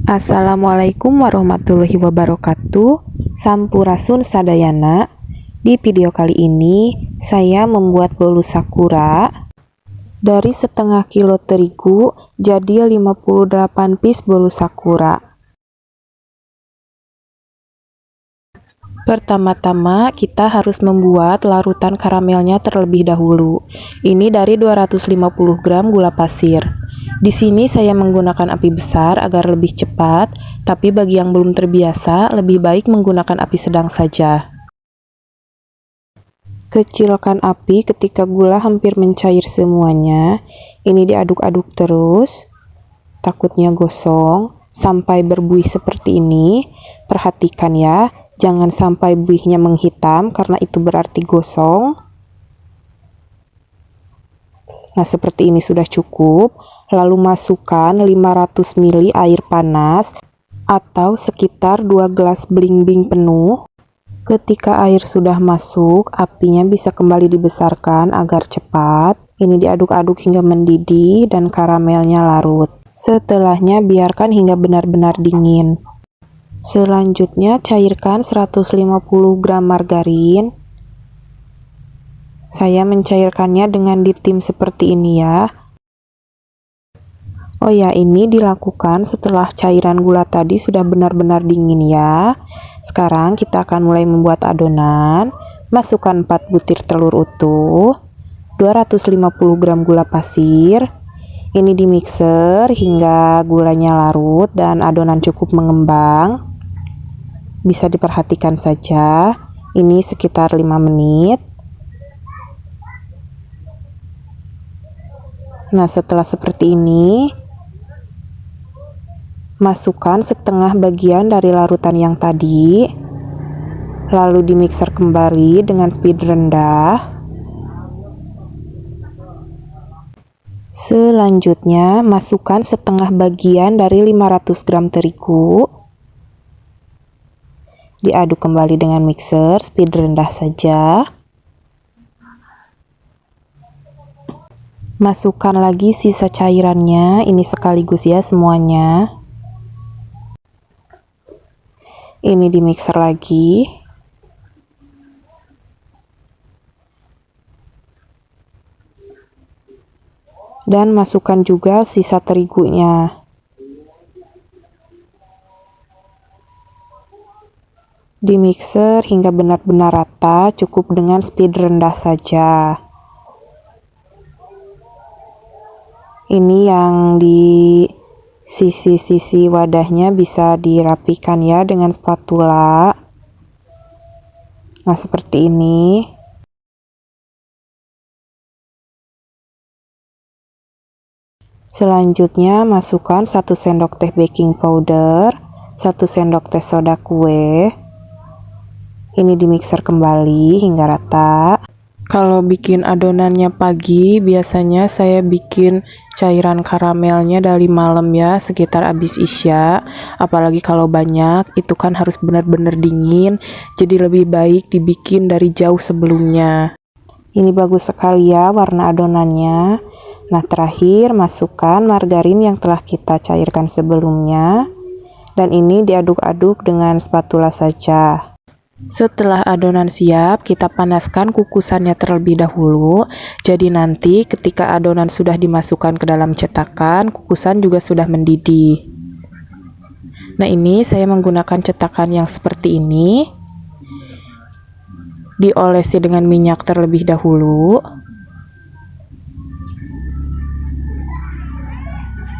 Assalamualaikum warahmatullahi wabarakatuh. Sampurasun sadayana. Di video kali ini saya membuat bolu sakura dari setengah kilo terigu jadi 58 piece bolu sakura. Pertama-tama kita harus membuat larutan karamelnya terlebih dahulu. Ini dari 250 gram gula pasir. Di sini saya menggunakan api besar agar lebih cepat, tapi bagi yang belum terbiasa, lebih baik menggunakan api sedang saja. Kecilkan api ketika gula hampir mencair semuanya. Ini diaduk-aduk terus, takutnya gosong, sampai berbuih seperti ini. Perhatikan ya, jangan sampai buihnya menghitam karena itu berarti gosong. Nah, seperti ini sudah cukup. Lalu masukkan 500 ml air panas atau sekitar 2 gelas bling-bling penuh. Ketika air sudah masuk, apinya bisa kembali dibesarkan agar cepat. Ini diaduk-aduk hingga mendidih dan karamelnya larut. Setelahnya biarkan hingga benar-benar dingin. Selanjutnya cairkan 150 gram margarin. Saya mencairkannya dengan ditim seperti ini ya. Oh ya, ini dilakukan setelah cairan gula tadi sudah benar-benar dingin ya. Sekarang kita akan mulai membuat adonan. Masukkan 4 butir telur utuh, 250 gram gula pasir. Ini di mixer hingga gulanya larut dan adonan cukup mengembang. Bisa diperhatikan saja. Ini sekitar 5 menit. Nah, setelah seperti ini, masukkan setengah bagian dari larutan yang tadi, lalu dimixer kembali dengan speed rendah. Selanjutnya, masukkan setengah bagian dari 500 gram terigu. Diaduk kembali dengan mixer, speed rendah saja. Masukkan lagi sisa cairannya, ini sekaligus ya semuanya. Ini di mixer lagi. Dan masukkan juga sisa terigunya. Di mixer hingga benar-benar rata, cukup dengan speed rendah saja. Ini yang di sisi-sisi wadahnya bisa dirapikan ya dengan spatula. Nah, seperti ini. Selanjutnya masukkan 1 sendok teh baking powder, 1 sendok teh soda kue. Ini dimixer kembali hingga rata. Kalau bikin adonannya pagi, biasanya saya bikin cairan karamelnya dari malam ya, sekitar habis isya. Apalagi kalau banyak, itu kan harus benar-benar dingin, jadi lebih baik dibikin dari jauh sebelumnya. Ini bagus sekali ya warna adonannya. Nah, terakhir masukkan margarin yang telah kita cairkan sebelumnya. Dan ini diaduk-aduk dengan spatula saja. Setelah adonan siap, kita panaskan kukusannya terlebih dahulu. Jadi nanti ketika adonan sudah dimasukkan ke dalam cetakan, kukusan juga sudah mendidih. Nah, ini saya menggunakan cetakan yang seperti ini. Diolesi dengan minyak terlebih dahulu.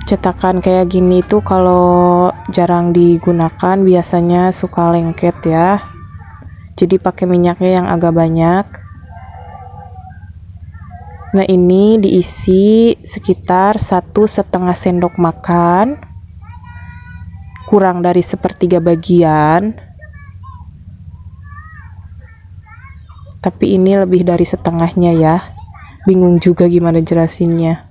Cetakan kayak gini tuh kalau jarang digunakan biasanya suka lengket ya. Jadi pakai minyaknya yang agak banyak. Nah, ini diisi sekitar 1,5 sendok makan, kurang dari 1/3 bagian. Tapi ini lebih dari setengahnya ya. Bingung juga gimana jelasinnya.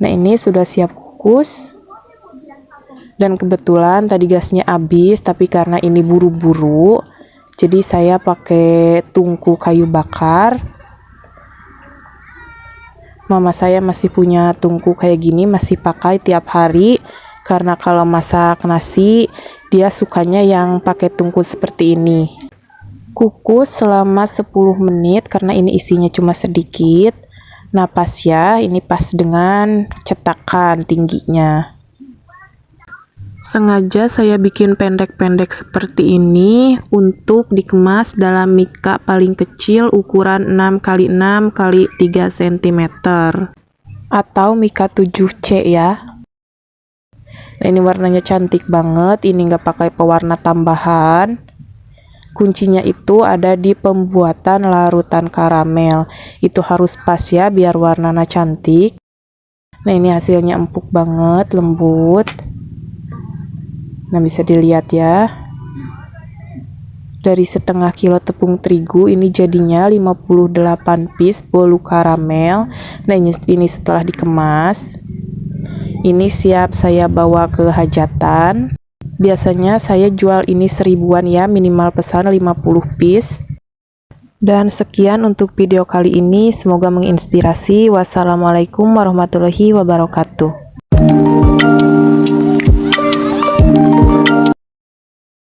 Nah, ini sudah siap kukus. Dan kebetulan tadi gasnya habis, tapi karena ini buru-buru, jadi saya pakai tungku kayu bakar. Mama saya masih punya tungku kayak gini, masih pakai tiap hari. Karena kalau masak nasi, dia sukanya yang pakai tungku seperti ini. Kukus selama 10 menit karena ini isinya cuma sedikit. Nah pas ya, ini pas dengan cetakan tingginya. Sengaja saya bikin pendek-pendek seperti ini untuk dikemas dalam mika paling kecil ukuran 6x6 x 3 cm atau mika 7C ya. Nah, ini warnanya cantik banget, ini nggak pakai pewarna tambahan. Kuncinya itu ada di pembuatan larutan karamel. Itu harus pas ya biar warnanya cantik. Nah ini hasilnya empuk banget, lembut. Nah bisa dilihat ya. Dari setengah kilo tepung terigu ini jadinya 58 piece bolu karamel. Nah ini setelah dikemas. Ini siap saya bawa ke hajatan. Biasanya saya jual ini 1000-an ya, minimal pesan 50 piece. Dan sekian untuk video kali ini, semoga menginspirasi. Wassalamualaikum warahmatullahi wabarakatuh.